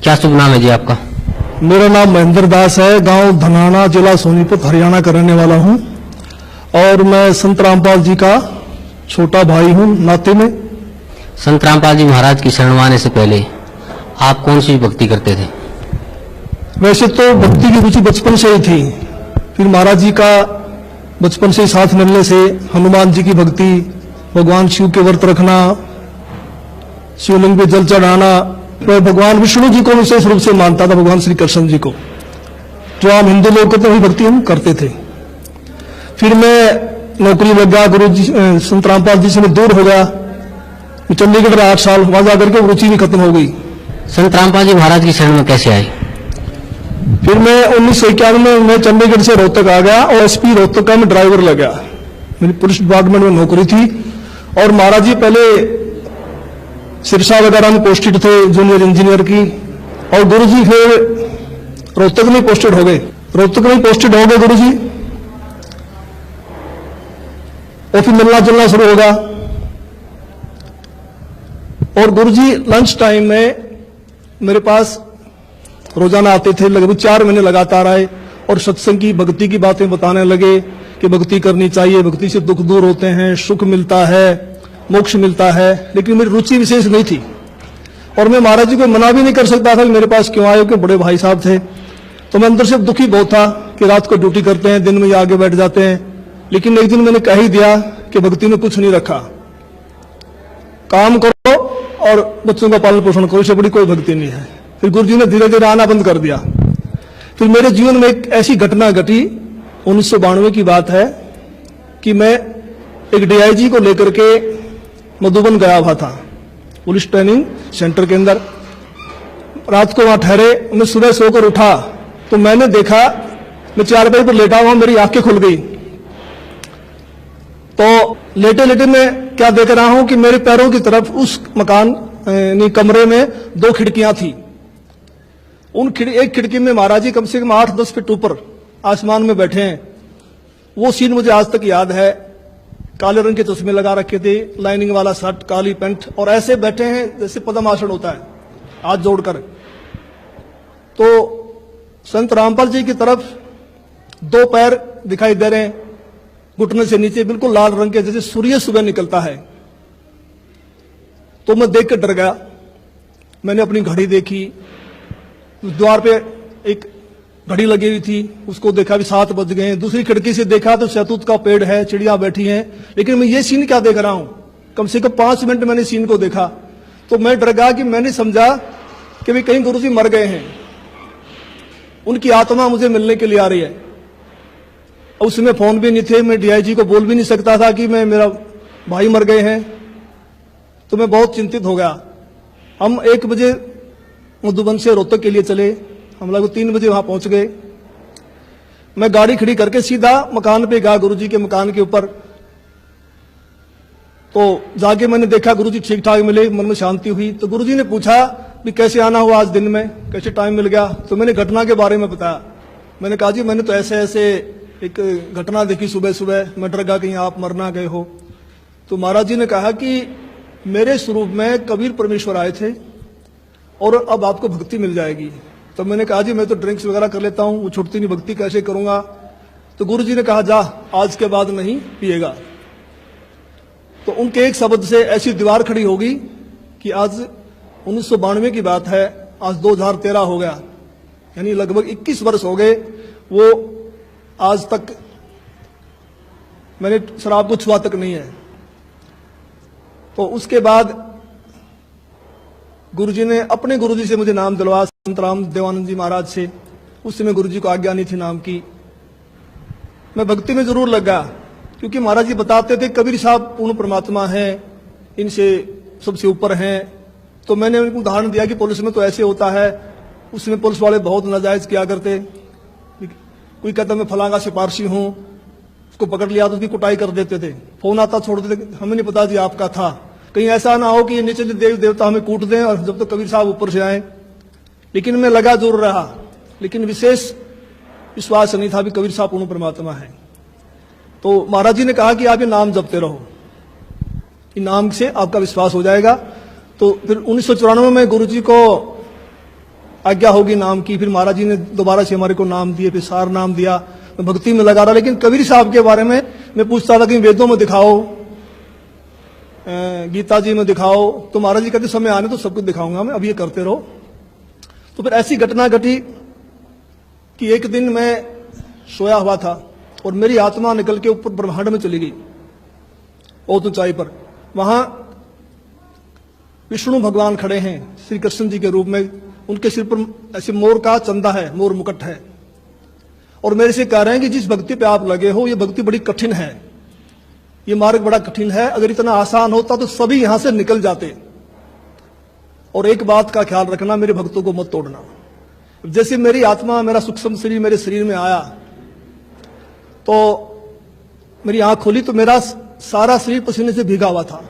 क्या शुभ नाम है जी आपका? मेरा नाम महेंद्र दास है। गांव धनाना, जिला सोनीपत, हरियाणा का रहने वाला हूं और मैं संत रामपाल जी का छोटा भाई हूं नाते में। संत रामपाल जी महाराज की शरण में आने से पहले आप कौन सी भक्ति करते थे? वैसे तो भक्ति की रुचि बचपन से ही थी, फिर महाराज जी का बचपन से ही साथ मिलने से हनुमान जी की भक्ति, भगवान शिव के व्रत रखना, शिवलिंग पे जल चढ़ाना। मैं भगवान विष्णु जी को विशेष रूप से मानता था, भगवान श्री कृष्ण जी को, जो आम हिंदू लोग करते वही भक्ति हम करते थे। फिर मैं नौकरी लग गया, गुरु जी संत रामपाल जी से मैं दूर हो गया। मैं चंडीगढ़ रहा 8 साल, वहां जाकर के रुचि भी खत्म हो गई। संत रामपाल जी महाराज की शरण में कैसे आए? फिर मैं 1991 में मैं चंडीगढ़ से रोहतक आ गया और एसपी रोहतक का मैं ड्राइवर लग गया। मेरी पुलिस डिपार्टमेंट में नौकरी थी और महाराज जी पहले सिरसा वगैरह में पोस्टेड थे, जूनियर इंजीनियर की, और गुरु जी फिर रोहतक में पोस्टेड हो गए। गुरु जी और फिर मिलना जुलना शुरू होगा। और गुरु जी लंच टाइम में मेरे पास रोजाना आते थे, लगभग 4 महीने लगातार आए और सत्संग की, भक्ति की बातें बताने लगे कि भक्ति करनी चाहिए, भक्ति से दुख दूर होते हैं, सुख मिलता है, मोक्ष मिलता है। लेकिन मेरी रुचि विशेष नहीं थी और मैं महाराज जी को मना भी नहीं कर सकता था कि मेरे पास क्यों आए, क्योंकि बड़े भाई साहब थे। तो मैं अंदर से दुखी बहुत था कि रात को ड्यूटी करते हैं, दिन में ये आगे बैठ जाते हैं। लेकिन एक दिन मैंने कह ही दिया कि भक्ति में कुछ नहीं रखा, काम करो और बच्चों का पालन पोषण करो, इससे बड़ी कोई भक्ति नहीं है। फिर गुरु जी ने धीरे धीरे आना बंद कर दिया। फिर मेरे जीवन में एक ऐसी घटना घटी, 1992 की बात है, कि मैं एक डीआईजी को लेकर के मधुबन गया हुआ था, पुलिस ट्रेनिंग सेंटर के अंदर। रात को वहां ठहरे, मैं सुबह सोकर उठा तो मैंने देखा, मैं चारपाई पर लेटा हुआ, मेरी आंखें खुल गई। तो लेटे लेटे मैं क्या देख रहा हूं कि मेरे पैरों की तरफ उस मकान कमरे में 2 खिड़कियां थी। एक खिड़की में महाराज जी कम से कम 8-10 फीट ऊपर आसमान में बैठे हैं। वो सीन मुझे आज तक याद है। काले रंग के चश्मे लगा रखे थे, लाइनिंग वाला शर्ट, काली पैंट, और ऐसे बैठे हैं जैसे पद्मासन होता है, हाथ जोड़कर। तो संत रामपाल जी की तरफ 2 पैर दिखाई दे रहे हैं, घुटने से नीचे बिल्कुल लाल रंग के, जैसे सूर्य सुबह निकलता है। तो मैं देख कर डर गया। मैंने अपनी घड़ी देखी, द्वार पे एक घड़ी लगी हुई थी, उसको देखा भी 7 बज गए। दूसरी खिड़की से देखा तो शहतूत का पेड़ है, चिड़िया बैठी हैं। लेकिन मैं ये सीन क्या देख रहा हूं, कम से कम 5 मिनट मैंने सीन को देखा। तो मैं डर गया कि मैंने समझा कि भाई कहीं गुरु जी मर गए हैं, उनकी आत्मा मुझे मिलने के लिए आ रही है। उसमें फोन भी नहीं थे, मैं डीआईजी को बोल भी नहीं सकता था कि मेरा भाई मर गए हैं। तो मैं बहुत चिंतित हो गया। हम 1 बजे मधुबन से रोहतक के लिए चले, हम लोग 3 बजे वहां पहुंच गए। मैं गाड़ी खड़ी करके सीधा मकान पे गया, गुरुजी के मकान के ऊपर। तो जाके मैंने देखा गुरुजी ठीक ठाक मिले, मन में शांति हुई। तो गुरुजी ने पूछा कि कैसे आना हुआ आज दिन में, कैसे टाइम मिल गया। तो मैंने घटना के बारे में बताया। मैंने कहा जी मैंने तो ऐसे ऐसे एक घटना देखी सुबह सुबह, मैं डर गया कहीं आप मर ना गए हो। तो महाराज जी ने कहा कि मेरे स्वरूप में कबीर परमेश्वर आए थे और अब आपको भक्ति मिल जाएगी। तो मैंने कहा जी मैं तो ड्रिंक्स वगैरह कर लेता हूं, वो छुटती नहीं, भक्ति कैसे करूंगा। तो गुरु जी ने कहा जा, आज के बाद नहीं पिएगा। तो उनके एक शब्द से ऐसी दीवार खड़ी होगी कि आज 1992 की बात है, आज 2013 हो गया, यानी लगभग 21 वर्ष हो गए। वो आज तक मैंने शराब को छुआ तक नहीं है। तो उसके बाद गुरुजी ने अपने गुरुजी से मुझे नाम दिलवाया, संत राम देवानंद जी महाराज से। उस समय गुरुजी को आज्ञा नहीं थी नाम की। मैं भक्ति में जरूर लग गया, क्योंकि महाराज जी बताते थे कबीर साहब पूर्ण परमात्मा हैं, इनसे सबसे ऊपर हैं। तो मैंने उनको उदाहरण दिया कि पुलिस में तो ऐसे होता है, उसमें पुलिस वाले बहुत नाजायज किया करते। कोई कहता मैं फलां का सिपारसी हूं, उसको पकड़ लिया तो उसकी कुटाई कर देते थे, फोन आता छोड़ देते, हमें नहीं पता जी आपका था। कहीं ऐसा ना हो कि नीचे देव देवता हमें कूट दें और जब तक कबीर साहब ऊपर से आए। लेकिन मैं लगा जरूर रहा, लेकिन विशेष विश्वास नहीं था भी कबीर साहब पूर्ण परमात्मा है। तो महाराज जी ने कहा कि आप ये नाम जपते रहो, इन नाम से आपका विश्वास हो जाएगा। तो फिर 1994 में गुरु जी को आज्ञा होगी नाम की। फिर महाराज जी ने दोबारा से हमारे को नाम दिए, फिर सार नाम दिया। मैं भक्ति में लगा रहा, लेकिन कबीर साहब के बारे में मैं पूछता था कि वेदों में दिखाओ, गीता जी में दिखाओ, तो महाराज जी कहते समय आने तो सब कुछ दिखाऊंगा मैं, अब ये करते रहो। तो फिर ऐसी घटना घटी कि एक दिन मैं सोया हुआ था और मेरी आत्मा निकल के ऊपर ब्रह्मांड में चली गई, बहुत ऊंचाई पर। वहां विष्णु भगवान खड़े हैं श्री कृष्ण जी के रूप में, उनके सिर पर ऐसे मोर का चंदा है, मोर मुकुट है, और मेरे से कह रहे हैं कि जिस भक्ति पे आप लगे हो ये भक्ति बड़ी कठिन है, ये मार्ग बड़ा कठिन है, अगर इतना आसान होता तो सभी यहां से निकल जाते। और एक बात का ख्याल रखना, मेरे भक्तों को मत तोड़ना। जैसे मेरी आत्मा, मेरा सूक्ष्म शरीर मेरे शरीर में आया तो मेरी आंख खोली तो मेरा सारा शरीर पसीने से भीगा हुआ था,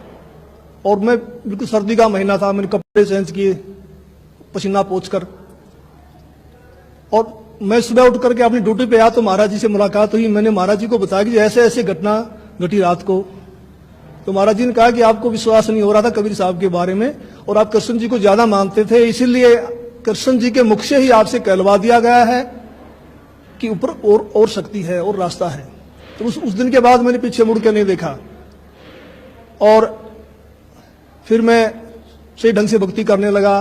और मैं बिल्कुल सर्दी का महीना था, मैंने कपड़े चेंज किए पसीना पोंछकर, और मैं सुबह उठ करके अपनी ड्यूटी पे आया तो महाराज जी से मुलाकात हुई। मैंने महाराज जी को बताया कि ऐसे ऐसे घटना घटी रात को। तो महाराज जी ने कहा कि आपको विश्वास नहीं हो रहा था कबीर साहब के बारे में, और आप कृष्ण जी को ज्यादा मानते थे, इसीलिए कृष्ण जी के मुख से ही आपसे कहलवा दिया गया है कि ऊपर और शक्ति है और रास्ता है। तो उस दिन के बाद मैंने पीछे मुड़ के नहीं देखा, और फिर मैं सही ढंग से भक्ति करने लगा।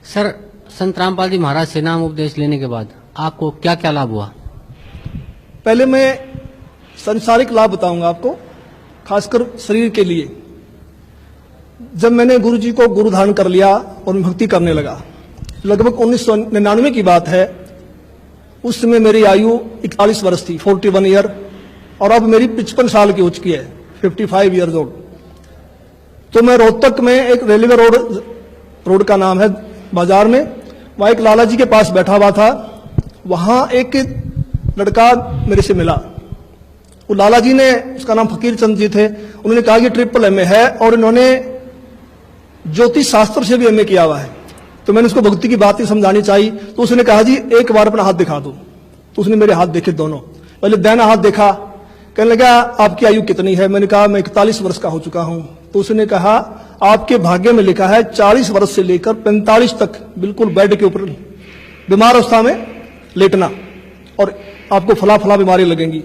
सर, संत रामपाल जी महाराज से नाम उपदेश लेने के बाद आपको क्या क्या लाभ हुआ? पहले मैं संसारिक लाभ बताऊंगा आपको, खासकर शरीर के लिए। जब मैंने गुरु जी को गुरु धारण कर लिया और मैं भक्ति करने लगा, लगभग 1999 की बात है, उस समय मेरी आयु 41 वर्ष थी, 41 ईयर, और अब मेरी 55 साल की हो चुकी है, 55 ईयर्स ओल्ड। तो मैं रोहतक में एक रेलवे रोड का नाम है बाजार में, वहां एक लाला जी के पास बैठा हुआ था। वहां एक लड़का मेरे से मिला, वो लाला जी ने, उसका नाम फकीर चंद जी थे, उन्होंने कहा कि ट्रिपल MA है और इन्होंने ज्योतिष शास्त्र से भी MA किया हुआ है। तो मैंने उसको भक्ति की बातें समझानी चाहिए, तो उसने कहा जी एक बार अपना हाथ दिखा दो। तो उसने मेरे हाथ देखे दोनों, पहले दाहिना हाथ देखा, कहने लगा आपकी आयु कितनी है? मैंने कहा मैं 41 वर्ष का हो चुका हूं। तो उसने कहा आपके भाग्य में लिखा है 40 वर्ष से लेकर 45 तक बिल्कुल बेड के ऊपर बीमार अवस्था में लेटना, और आपको फला फला बीमारी लगेंगी।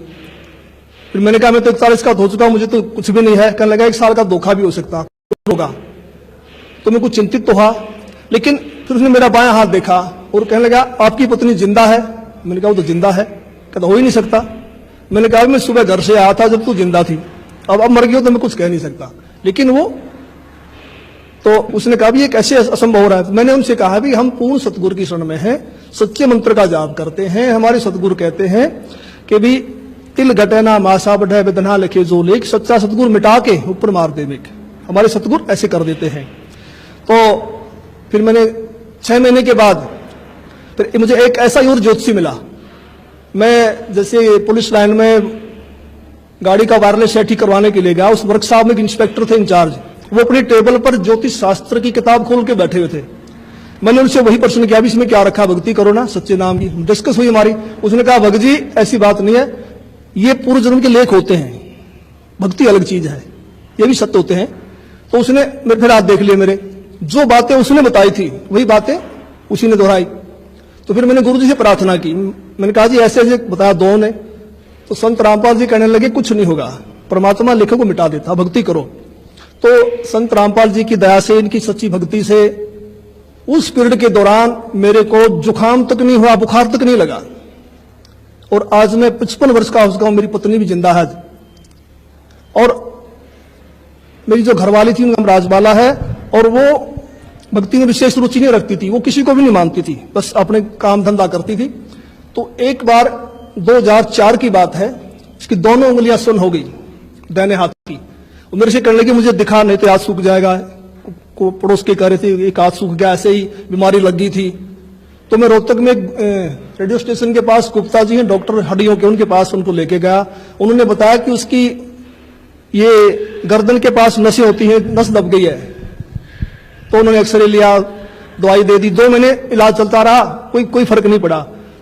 फिर मैंने कहा मैं तो 41 का हो चुका हूं, मुझे तो कुछ भी नहीं है। कहने लगा 1 साल का धोखा भी हो सकता होगा। तो मैं कुछ चिंतित तो हुआ, लेकिन फिर उसने मेरा बायां हाथ देखा और कहने लगा आपकी पत्नी जिंदा है? मैंने कहा वो तो जिंदा है। कहता हो ही नहीं सकता। मैंने कहा मैं सुबह घर से आया था जब तू जिंदा थी, अब मर गई हो तो मैं कुछ कह नहीं सकता। लेकिन वो तो उसने कहा भी ये कैसे असंभव हो रहा है? मैंने उनसे कहा भी हम पूर्ण सतगुरु की शरण में हैं, सच्चे मंत्र का जाप करते हैं। हमारे सतगुरु कहते हैं कि भी तिल घटे ना मासा बढ़े वेदना लिखे जो लेख, सच्चा सतगुरु मिटा के ऊपर मार दे बेक। हमारे सतगुरु ऐसे कर देते हैं। तो फिर मैंने 6 महीने के बाद फिर मुझे एक ऐसा ही और ज्योतिषी मिला। मैं जैसे पुलिस लाइन में गाड़ी का वायरलेस सेट ही करवाने के लिए गया, उस वर्कशॉप में एक इंस्पेक्टर थे इंचार्ज, वो अपनी टेबल पर ज्योतिष शास्त्र की किताब खोल के बैठे हुए थे। मैंने उनसे वही प्रश्न किया भी इसमें क्या रखा, भक्ति करो ना सच्चे नाम की। डिस्कस हुई हमारी। उसने कहा भगत जी ऐसी बात नहीं है, ये पूर्व जन्म के लेख होते हैं, भक्ति अलग चीज है, ये भी सत्य होते हैं। तो उसने मेरे फिर हाथ देख लिए, मेरे जो बातें उसने बताई थी वही बातें उसी ने दोहराई। तो फिर मैंने गुरु जी से प्रार्थना की, मैंने कहा जी ऐसे ऐसे बताया दो ने। तो संत रामपाल जी कहने लगे कुछ नहीं होगा, परमात्मा लेखों को मिटा देता, भक्ति करो। तो संत रामपाल जी की दया से, इनकी सच्ची भक्ति से उस पीरियड के दौरान मेरे को जुकाम तक नहीं हुआ, बुखार तक नहीं लगा। और आज मैं 55 वर्ष का हो चुका हूं, मेरी पत्नी भी जिंदा है, और मेरी जो घरवाली थी उनका नाम राजबाला है, और वो भक्ति में विशेष रुचि नहीं रखती थी, वो किसी को भी नहीं मानती थी, बस अपने काम धंधा करती थी। तो एक बार 2004 की बात है, इसकी दोनों उंगलियां सुन्न हो गई दाहिने हाथ की। मेरे से कहने लगी मुझे दिखा नहीं तो हाथ सूख जाएगा। को पड़ोस के कह रहे थे एक हाथ सूख गया, ऐसे ही बीमारी लग गई थी। तो मैं रोहतक में रेडियो स्टेशन के पास गुप्ता जी हैं डॉक्टर हड्डियों के, उनके पास उनको लेके गया। उन्होंने बताया कि उसकी ये गर्दन के पास नसें होती हैं, नस दब गई है। तो उन्होंने एक्सरे लिया, दवाई दे दी, 2 महीने इलाज चलता रहा, कोई फर्क नहीं पड़ा।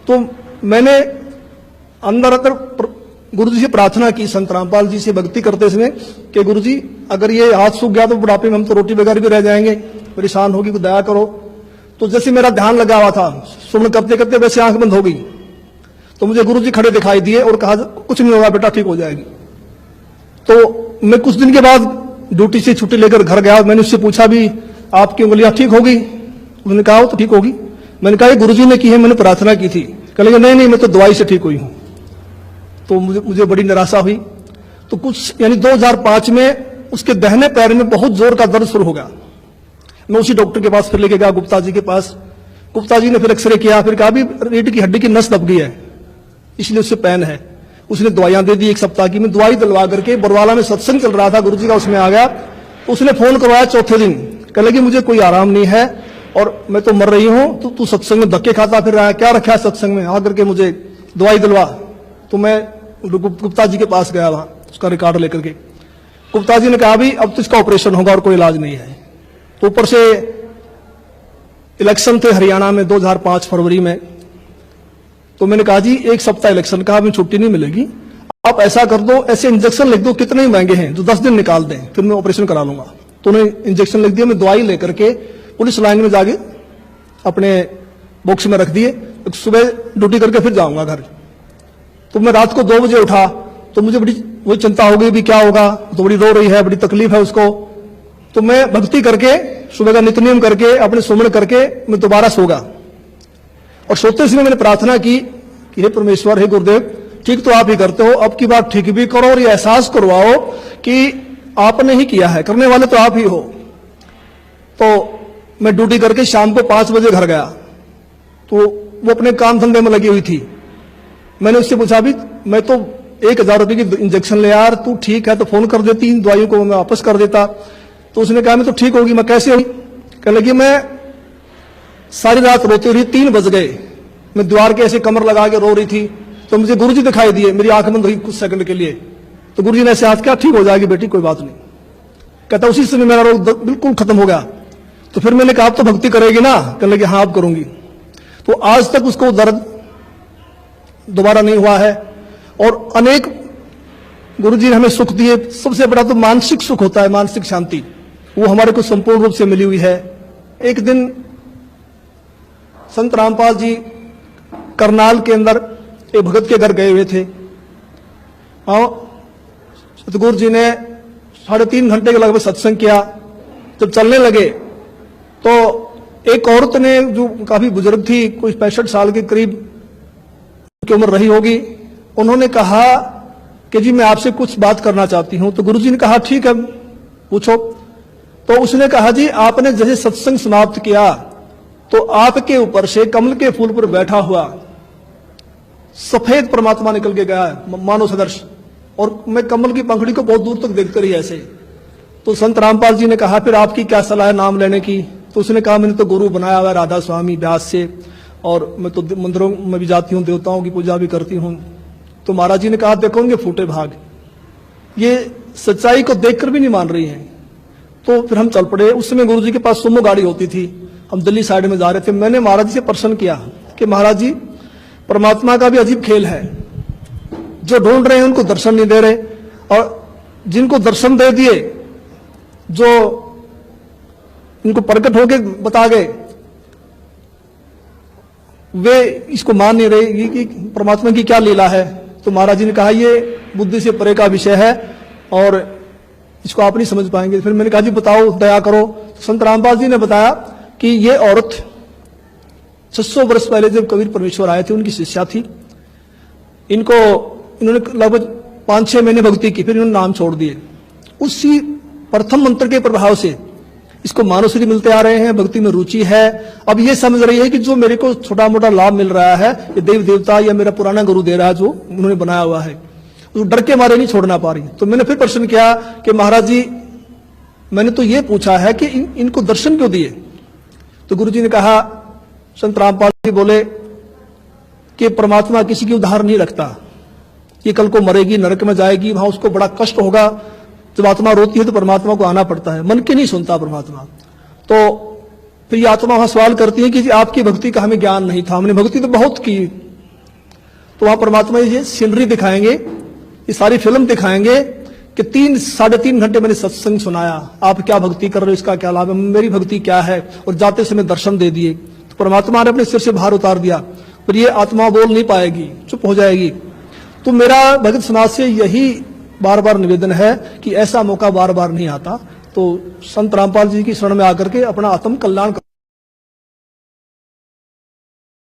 तो मैंने अंदर अंदर गुरु जी से प्रार्थना की, संत रामपाल जी से भक्ति करते समय कि गुरु जी अगर ये हाथ सूख गया तो बुढ़ापे में हम तो रोटी बगैर भी रह जाएंगे, परेशान होगी, दया करो। तो जैसे मेरा ध्यान लगा हुआ था, सुमन करते करते वैसे आंख बंद हो गई, तो मुझे गुरुजी खड़े दिखाई दिए और कहा कुछ नहीं होगा बेटा, ठीक हो जाएगी। तो मैं कुछ दिन के बाद ड्यूटी से छुट्टी लेकर घर गया। मैंने उससे पूछा भी आपकी उंगलियां ठीक होगी? उन्होंने कहा तो ठीक होगी। मैंने कहा गुरुजी ने की है, मैंने प्रार्थना की थी। कह लगे नहीं मैं तो दवाई से ठीक हुई हूं। तो मुझे बड़ी निराशा हुई। तो कुछ यानी 2005 में उसके दाहिने पैर में बहुत जोर का दर्द शुरू हो गया। मैं उसी डॉक्टर के पास फिर लेके गया, गुप्ता जी के पास। गुप्ता जी ने फिर एक्सरे किया, फिर कहा भी रीढ़ की हड्डी की नस दब गई है, इसलिए उससे पेन है। उसने दवाइयां दे दी 1 सप्ताह की। मैं दवाई दिलवा करके बरवाला में सत्संग चल रहा था गुरुजी का, उसमें आ गया। तो उसने फोन करवाया चौथे दिन, कह लगी मुझे कोई आराम नहीं है और मैं तो मर रही हूं, तो तू सत्संग में धक्के खाता फिर रहा है, क्या रखा है सत्संग में, आकर के मुझे दवाई दिलवा। तो मैं गुप्ता जी के पास गया, वहां उसका रिकॉर्ड लेकर के। गुप्ता जी ने कहा भी अब तो इसका ऑपरेशन होगा और कोई इलाज नहीं है। तो ऊपर से इलेक्शन थे हरियाणा में 2005 फरवरी में। तो मैंने कहा जी 1 सप्ताह इलेक्शन का, हमें छुट्टी नहीं मिलेगी, आप ऐसा कर दो, ऐसे इंजेक्शन लिख दो, कितने ही महंगे हैं, जो 10 दिन निकाल दें, फिर मैं ऑपरेशन करा लूंगा। तो उन्हें इंजेक्शन लिख दिया। मैं दवाई लेकर के पुलिस लाइन में जाके अपने बॉक्स में रख दिए। सुबह ड्यूटी करके फिर जाऊंगा घर। तो मैं रात को 2 बजे उठा, तो मुझे बड़ी वही चिंता हो गई भी क्या होगा। तो बड़ी रो रही है, बड़ी तकलीफ है उसको। तो मैं भक्ति करके सुबह का नित्य नियम करके अपने सुमन करके मैं दोबारा सो गया। और सोते समय मैंने प्रार्थना की कि हे परमेश्वर, हे गुरुदेव, ठीक तो आप ही करते हो, अब की बात ठीक भी करो और ये एहसास करवाओ कि आपने ही किया है, करने वाले तो आप ही हो। तो मैं ड्यूटी करके शाम को 5 बजे घर गया। तो वो अपने काम धंधे में लगी हुई थी। मैंने उससे पूछा भी मैं तो 1000 रुपए की इंजेक्शन ले यार, तू ठीक है तो फोन कर देती, इन दवाइयों को मैं वापस कर देता। तो उसने कहा मैं तो ठीक होगी। मैं कैसे हुई? कहने लगी मैं सारी रात रोती रही, 3 बज गए, मैं दीवार के ऐसे कमर लगा के रो रही थी। तो मुझे गुरुजी दिखाई दिए, मेरी आंख बंद हुई कुछ सेकंड के लिए। तो गुरुजी ने ऐसे हाथ किया, ठीक हो जाएगी बेटी, कोई बात नहीं। कहता उसी समय मेरा रोग बिल्कुल खत्म हो गया। तो फिर मैंने कहा आप तो भक्ति करेगी ना? कहने लगे हाँ अब करूंगी। तो आज तक उसको दर्द दोबारा नहीं हुआ है। और अनेक गुरुजी ने हमें सुख दिए। सबसे बड़ा तो मानसिक सुख होता है, मानसिक शांति, वो हमारे को संपूर्ण रूप से मिली हुई है। एक दिन संत रामपाल जी करनाल के अंदर एक भगत के घर गए हुए थे। सतगुरु जी ने 3.5 घंटे के लगभग सत्संग किया। जब चलने लगे तो एक औरत ने, जो काफी बुजुर्ग थी, कोई 65 साल के करीब की उम्र रही होगी, उन्होंने कहा कि जी मैं आपसे कुछ बात करना चाहती हूं। तो गुरुजी ने कहा ठीक है पूछो। तो उसने कहा जी आपने जैसे सत्संग समाप्त किया तो आपके ऊपर से कमल के फूल पर बैठा हुआ सफेद परमात्मा निकल के गया है, मानव सदर्श, और मैं कमल की पंखड़ी को बहुत दूर तक देखते रही ऐसे। तो संत रामपाल जी ने कहा फिर आपकी क्या सलाह है नाम लेने की? तो उसने कहा मैंने तो गुरु बनाया हुआ राधा स्वामी व्यास से, और मैं तो मंदिरों में भी जाती हूँ, देवताओं की पूजा भी करती हूँ। तो महाराज जी ने कहा देखो ये फूटे भाग, ये सच्चाई को देखकर भी नहीं मान रही हैं। तो फिर हम चल पड़े। उस समय गुरु जी के पास सुमो गाड़ी होती थी, हम दिल्ली साइड में जा रहे थे। मैंने महाराज जी से प्रश्न किया कि महाराज जी परमात्मा का भी अजीब खेल है, जो ढूंढ रहे हैं उनको दर्शन नहीं दे रहे, और जिनको दर्शन दे दिए, जो इनको प्रकट होके बता गए, वे इसको मान नहीं रहे। ये परमात्मा की क्या लीला है? तो महाराज जी ने कहा ये बुद्धि से परे का विषय है और इसको आप नहीं समझ पाएंगे। फिर मैंने कहा जी बताओ, दया करो। तो संत रामपाल जी ने बताया कि ये औरत 600 वर्ष पहले जब कबीर परमेश्वर आए थे उनकी शिष्या थी। इन्होंने लगभग 5-6 महीने भक्ति की, फिर इन्होंने नाम छोड़ दिए। उसी प्रथम मंत्र के प्रभाव से इसको मानवश्री मिलते आ रहे हैं, भक्ति में रुचि है। अब ये समझ रही है कि जो मेरे को छोटा मोटा लाभ मिल रहा है ये देव देवता या मेरा पुराना गुरु दे रहा है, जो उन्होंने बनाया हुआ है, तो डर के मारे नहीं छोड़ना पा रही। तो मैंने फिर प्रश्न किया कि महाराज जी मैंने तो ये पूछा है कि इनको दर्शन क्यों दिए? तो गुरु जी ने कहा, संत रामपाल जी बोले कि परमात्मा किसी की उधार नहीं रखता, ये कल को मरेगी, नरक में जाएगी, वहां उसको बड़ा कष्ट होगा। जब आत्मा रोती है तो परमात्मा को आना पड़ता है, मन की नहीं सुनता परमात्मा। तो फिर ये आत्मा वहां सवाल करती है कि आपकी भक्ति का हमें ज्ञान नहीं था, हमने भक्ति तो बहुत की। तो वहां परमात्मा ये सीनरी दिखाएंगे, ये सारी फिल्म दिखाएंगे कि 3-3.5 घंटे मैंने सत्संग सुनाया, आप क्या भक्ति कर रहे हो, इसका क्या लाभ है, मेरी भक्ति क्या है, और जाते समय दर्शन दे दिए। तो परमात्मा ने अपने सिर से भार उतार दिया, पर ये आत्मा बोल नहीं पाएगी, चुप हो जाएगी। तो मेरा भगत समाज से यही बार बार निवेदन है कि ऐसा मौका बार बार नहीं आता। तो संत रामपाल जी की शरण में आकर के अपना आत्म कल्याण